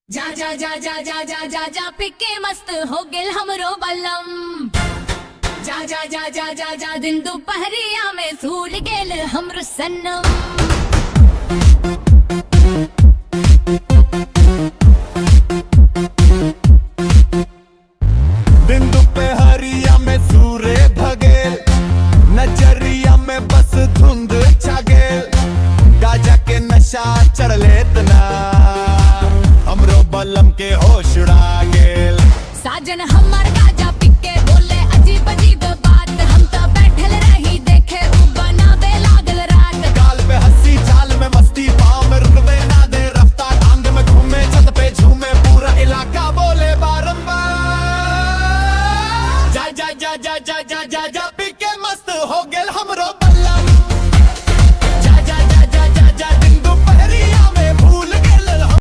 जा जा जा जा जा जा जा जा पिके मस्त हो गेल हमरो बलम। जा जा जा जा जा जा दिन दोपहरिया में झूल गेल हमरो सनम। दिन दोपहरिया में सूरे भगेल, नजरिया में बस धुंध छा गेल। गाजा के नशा चढ़ लेत ना, हमरो बलम के होश उड़ा गेल। साजन हमार